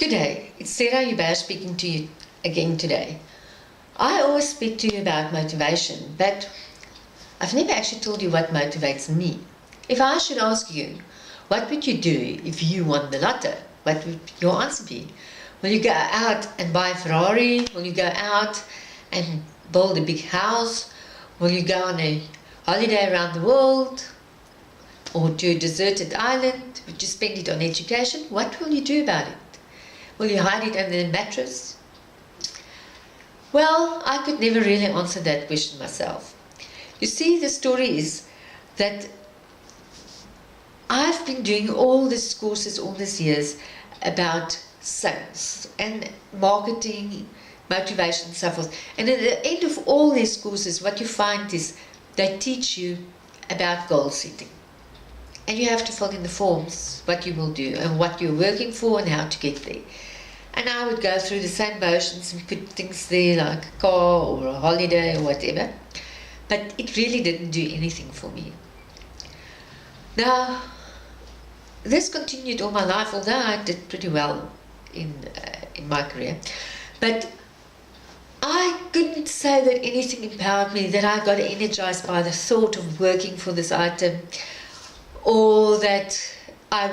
Today, it's Sarah Joubert speaking to you again today. I always speak to you about motivation, but I've never actually told you what motivates me. If I should ask you, what would you do if you won the Lotto? What would your answer be? Will you go out and buy a Ferrari? Will you go out and build a big house? Will you go on a holiday around the world? Or to a deserted island? Would you spend it on education? What will you do about it? Will you hide it under the mattress? Well, I could never really answer that question myself. You see, the story is that I've been doing all these courses all these years about sales and marketing, motivation and so forth. And at the end of all these courses, what you find is they teach you about goal setting. And you have to fill in the forms, what you will do and what you're working for and how to get there. And I would go through the same motions and put things there like a car or a holiday or whatever. But it really didn't do anything for me. Now, this continued all my life, although I did pretty well in my career. But I couldn't say that anything empowered me, that I got energized by the thought of working for this item, or that I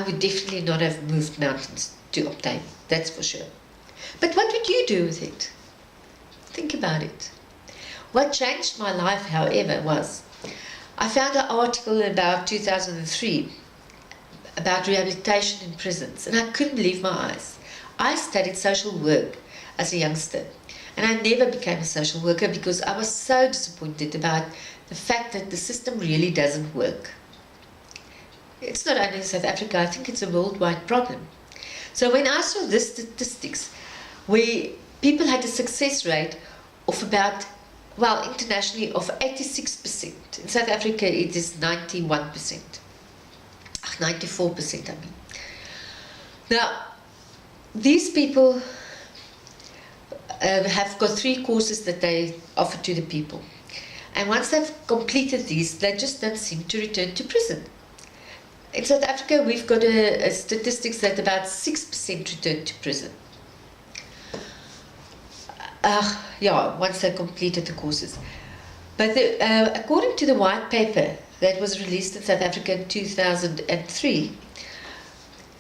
would definitely not have moved mountains to obtain, that's for sure. But what would you do with it? Think about it. What changed my life, however, was I found an article about 2003 about rehabilitation in prisons, and I couldn't believe my eyes. I studied social work as a youngster, and I never became a social worker because I was so disappointed about the fact that the system really doesn't work. It's not only in South Africa, I think it's a worldwide problem. So when I saw the statistics where people had a success rate of about, well, internationally of 86%. In South Africa it is 91%. 94% I mean. Now, these people have got 3 courses that they offer to the people. And once they've completed these, they just don't seem to return to prison. In South Africa, we've got a statistics that about 6% return to prison. Once they completed the courses. But according to the white paper that was released in South Africa in 2003,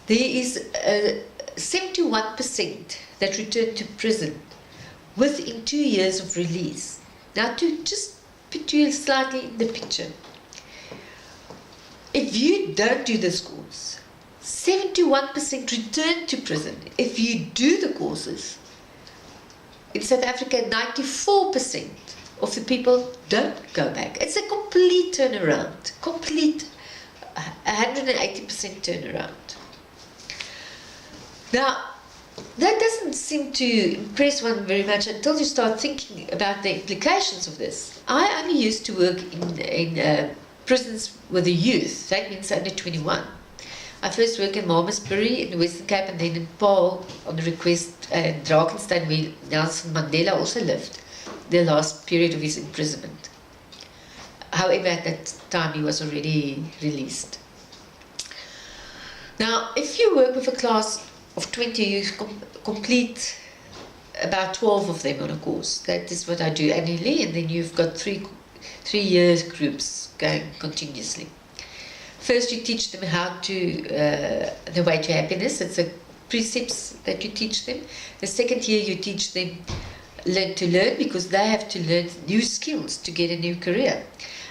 there is 71% that return to prison within 2 years of release. Now, to just put you slightly in the picture, if you don't do this course, 71% return to prison. If you do the courses, in South Africa, 94% of the people don't go back. It's a complete turnaround, complete 180% turnaround. Now, that doesn't seem to impress one very much until you start thinking about the implications of this. I only used to work in prisons with the youth, that means under 21. I first worked in Malmesbury in the Western Cape and then in Paarl on the request in Drakensberg where Nelson Mandela also lived the last period of his imprisonment. However, at that time he was already released. Now, if you work with a class of 20, you complete about 12 of them on a course. That is what I do annually, and then you've got 3 years groups going continuously. First, you teach them how to, the way to happiness. It's the precepts that you teach them. The second year, you teach them learn to learn, because they have to learn new skills to get a new career.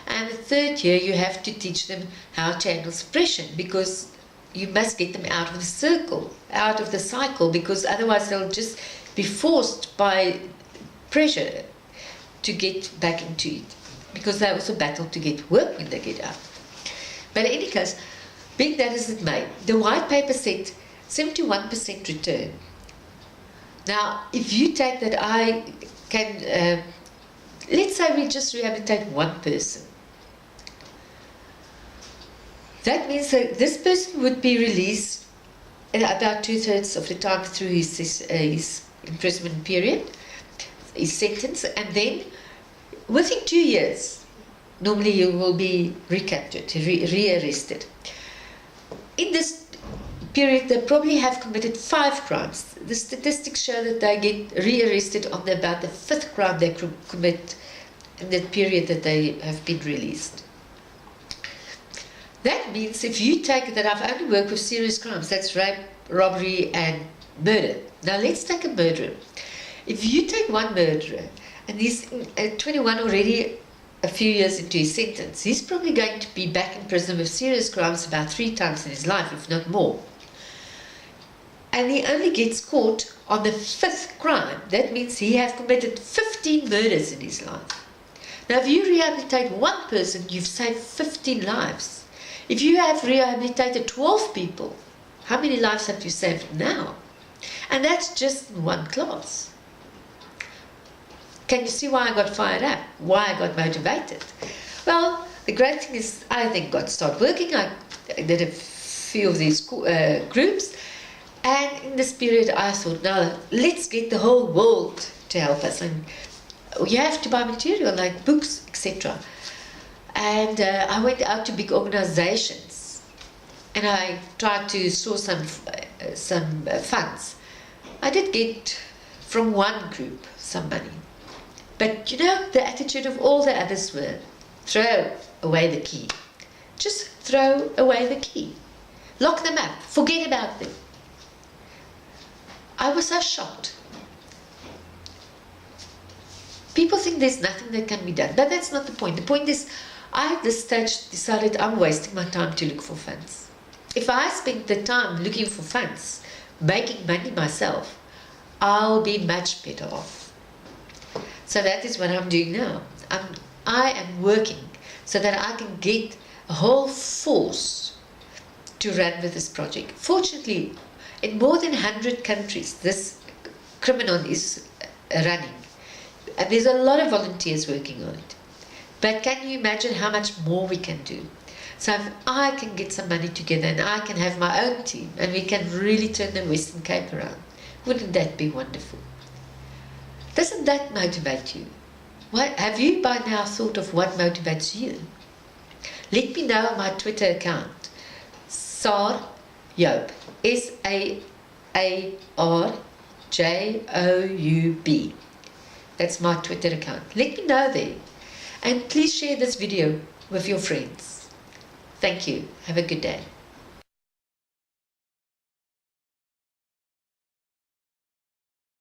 And the third year, you have to teach them how to handle suppression, because you must get them out of the circle, out of the cycle, because otherwise they'll just be forced by pressure to get back into it, because they also battle to get work when they get out. But in any case, be that as it may, the white paper said 71% return. Now, if you take that I can, let's say we just rehabilitate one person. That means that this person would be released about 2/3 of the time through his imprisonment period, his sentence, and then within 2 years, normally you will be recaptured, rearrested. In this period, they probably have committed 5 crimes. The statistics show that they get rearrested on about the 5th crime they commit in that period that they have been released. That means if you take that, I've only worked with serious crimes, that's rape, robbery and murder. Now let's take a murderer. If you take one murderer and he's 21 already, a few years into his sentence, he's probably going to be back in prison with serious crimes about 3 times in his life, if not more. And he only gets caught on the 5th crime. That means he has committed 15 murders in his life. Now if you rehabilitate one person, you've saved 15 lives. If you have rehabilitated 12 people, how many lives have you saved now? And that's just in one class. Can you see why I got fired up? Why I got motivated? Well, the great thing is I then got started working. I did a few of these groups. And in this period I thought, now let's get the whole world to help us. And you have to buy material like books, etc. And I went out to big organizations and I tried to source some funds. I did get from one group some money. But you know, the attitude of all the others were, throw away the key. Just throw away the key. Lock them up. Forget about them. I was so shocked. People think there's nothing that can be done, but that's not the point. The point is, I at this stage decided I'm wasting my time to look for funds. If I spend the time looking for funds, making money myself, I'll be much better off. So that is what I'm doing now. I am working so that I can get a whole force to run with this project. Fortunately, in more than 100 countries, this criminal is running. And there's a lot of volunteers working on it. But can you imagine how much more we can do? So if I can get some money together and I can have my own team and we can really turn the Western Cape around, wouldn't that be wonderful? Doesn't that motivate you? What, have you by now thought of what motivates you? Let me know on my Twitter account, Saar Joub, SAARJOUB. That's my Twitter account. Let me know there. And please share this video with your friends. Thank you. Have a good day.